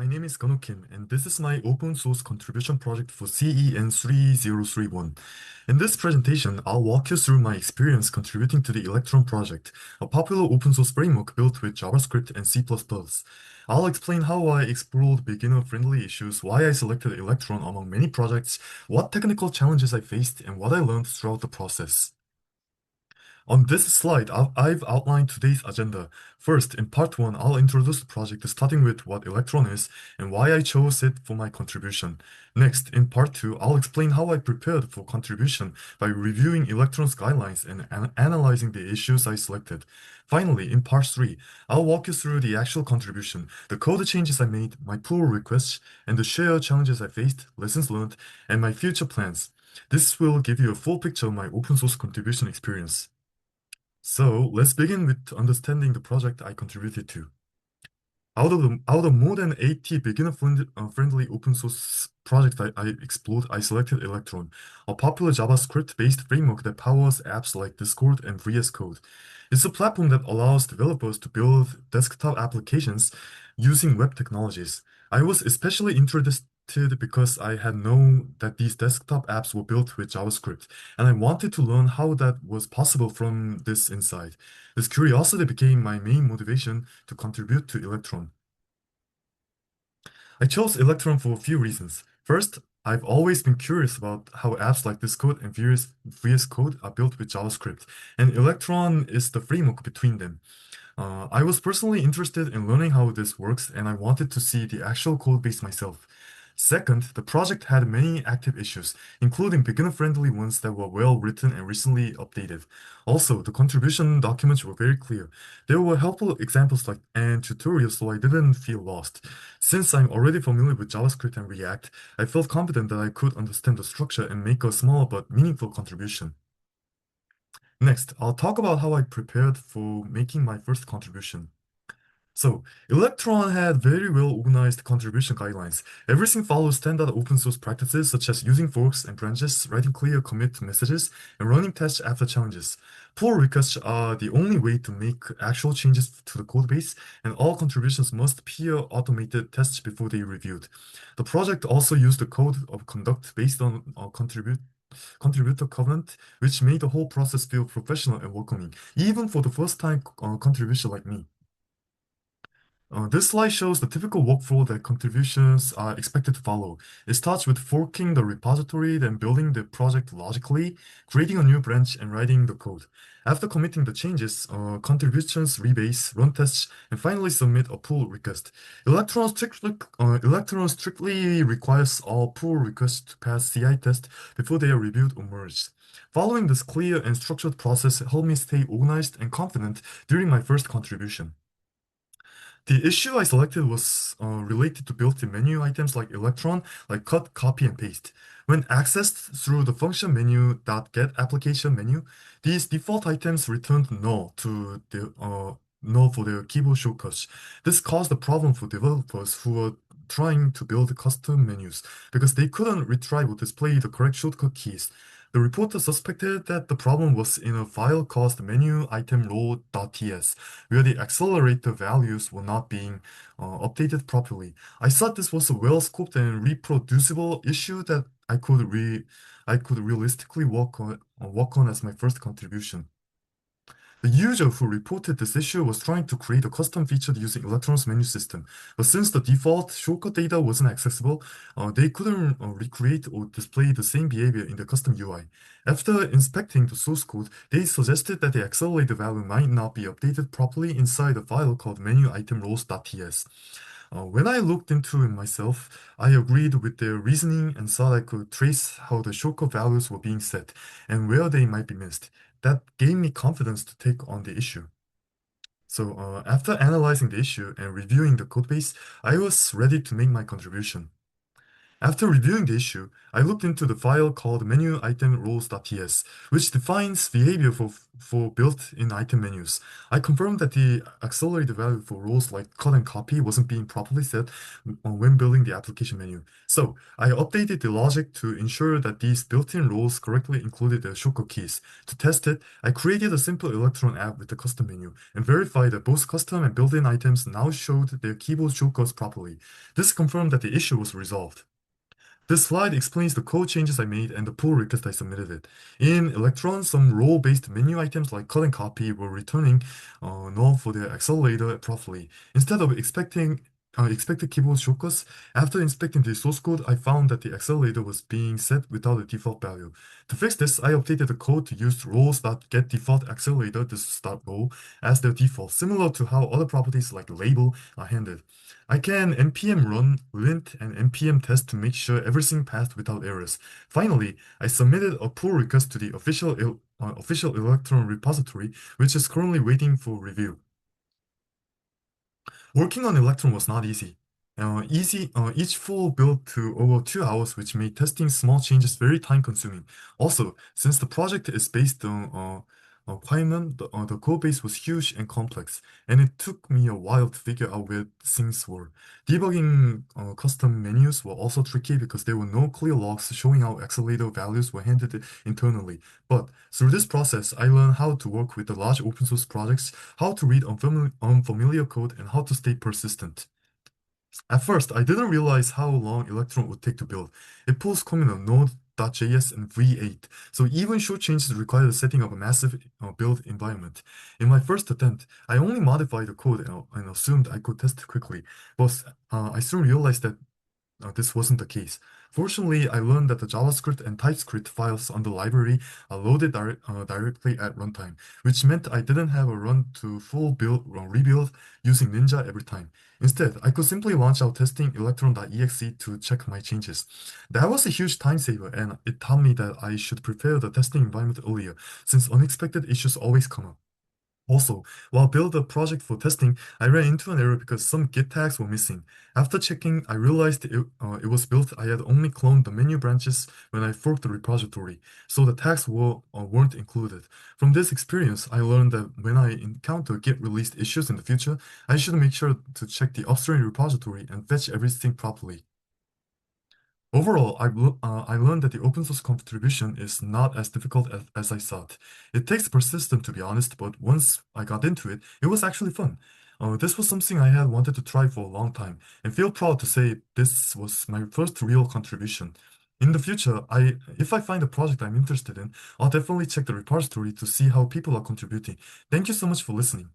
my name is Gonu Kim, and this is my open source contribution project for CEN 3031. In this presentation, I'll walk you through my experience contributing to the Electron project, a popular open source framework built with JavaScript and C++. I'll explain how I explored beginner-friendly issues, why I selected Electron among many projects, what technical challenges I faced, and what I learned throughout the process. On this slide, I've outlined today's agenda. First, in part 1, I'll introduce the project starting with what Electron is and why I chose it for my contribution. Next, in part 2, I'll explain how I prepared for contribution by reviewing Electron's guidelines and analyzing the issues I selected. Finally, in part 3, I'll walk you through the actual contribution, the code changes I made, my pull requests, and the shared challenges I faced, lessons learned, and my future plans. This will give you a full picture of my open source contribution experience. So let's begin with understanding the project I contributed to. Out of more than 80 beginner-friendly open source projects I explored, I selected Electron, a popular JavaScript-based framework that powers apps like Discord and VS Code. It's a platform that allows developers to build desktop applications using web technologies. I was especially interested because I had known that these desktop apps were built with JavaScript, and I wanted to learn how that was possible from this insight. This curiosity became my main motivation to contribute to Electron. I chose Electron for a few reasons. First, I've always been curious about how apps like Discord and VS Code are built with JavaScript, and Electron is the framework between them. I was personally interested in learning how this works, and I wanted to see the actual code base myself. Second, the project had many active issues, including beginner-friendly ones that were well written and recently updated. Also, the contribution documents were very clear. There were helpful examples and tutorials, so I didn't feel lost. Since I'm already familiar with JavaScript and React, I felt confident that I could understand the structure and make a small but meaningful contribution. Next, I'll talk about how I prepared for making my first contribution. So, Electron had very well organized contribution guidelines. Everything follows standard open source practices such as using forks and branches, writing clear commit messages, and running tests after challenges. Pull requests are the only way to make actual changes to the code base, and all contributions must peer automated tests before they reviewed. The project also used the code of conduct based on contributor covenant, which made the whole process feel professional and welcoming, even for the first time contribution like me. This slide shows the typical workflow that contributions are expected to follow. It starts with forking the repository, then building the project logically, creating a new branch, and writing the code. After committing the changes, contributions rebase, run tests, and finally submit a pull request. Electron strictly requires all pull requests to pass CI test before they are reviewed or merged. Following this clear and structured process helped me stay organized and confident during my first contribution. The issue I selected was related to built-in menu items like Electron, like cut, copy, and paste. When accessed through the function menu .get application menu, these default items returned null for their keyboard shortcuts. This caused a problem for developers who were trying to build custom menus because they couldn't retrieve or display the correct shortcut keys. The reporter suspected that the problem was in a file called menu item row.ts, where the accelerator values were not being updated properly. I thought this was a well-scoped and reproducible issue that I could realistically work on as my first contribution. The user who reported this issue was trying to create a custom feature using Electron's menu system, but since the default shortcut data wasn't accessible, they couldn't recreate or display the same behavior in the custom UI. After inspecting the source code, they suggested that the accelerator value might not be updated properly inside a file called menu item rows.ts. When I looked into it myself, I agreed with their reasoning and thought I could trace how the shortcut values were being set and where they might be missed. That gave me confidence to take on the issue. So, after analyzing the issue and reviewing the codebase, I was ready to make my contribution. After reviewing the issue, I looked into the file called menu item roles.ts, which defines behavior for built-in item menus. I confirmed that the accelerated value for roles like cut and copy wasn't being properly set when building the application menu. So I updated the logic to ensure that these built-in roles correctly included the shortcut keys. To test it, I created a simple Electron app with the custom menu and verified that both custom and built-in items now showed their keyboard shortcuts properly. This confirmed that the issue was resolved. This slide explains the code changes I made and the pull request I submitted it. In Electron, some role-based menu items like cut and copy were returning null for the accelerator properly. Instead of expected keyboard shortcuts, after inspecting the source code, I found that the accelerator was being set without a default value. To fix this, I updated the code to use roles.getDefaultAccelerator accelerator this.role as their default, similar to how other properties like label are handled. I can npm run lint and npm test to make sure everything passed without errors. Finally, I submitted a pull request to the official Electron repository, which is currently waiting for review. Working on Electron was not easy. Each full build took over 2 hours, which made testing small changes very time consuming. Also, since the project is based on Quaiman, the code base was huge and complex, and it took me a while to figure out where things were. Debugging custom menus were also tricky because there were no clear logs showing how accelerator values were handled internally. But through this process, I learned how to work with the large open source projects, how to read unfamiliar code, and how to stay persistent. At first, I didn't realize how long Electron would take to build. It pulls common on Node.js and V8, so even short changes require the setting of a massive build environment. In my first attempt, I only modified the code and assumed I could test quickly, but I soon realized that this wasn't the case. Fortunately, I learned that the JavaScript and TypeScript files on the library are loaded directly at runtime, which meant I didn't have a run to full build rebuild using Ninja every time. Instead, I could simply launch out testing electron.exe to check my changes. That was a huge time saver, and it taught me that I should prepare the testing environment earlier, since unexpected issues always come up. Also, while building the project for testing, I ran into an error because some Git tags were missing. After checking, I realized it was built. I had only cloned the menu branches when I forked the repository, so the tags weren't included. From this experience, I learned that when I encounter Git released issues in the future, I should make sure to check the upstream repository and fetch everything properly. Overall, I learned that the open source contribution is not as difficult as I thought. It takes persistence, to be honest, but once I got into it, it was actually fun. This was something I had wanted to try for a long time, and feel proud to say this was my first real contribution. In the future, if I find a project I'm interested in, I'll definitely check the repository to see how people are contributing. Thank you so much for listening.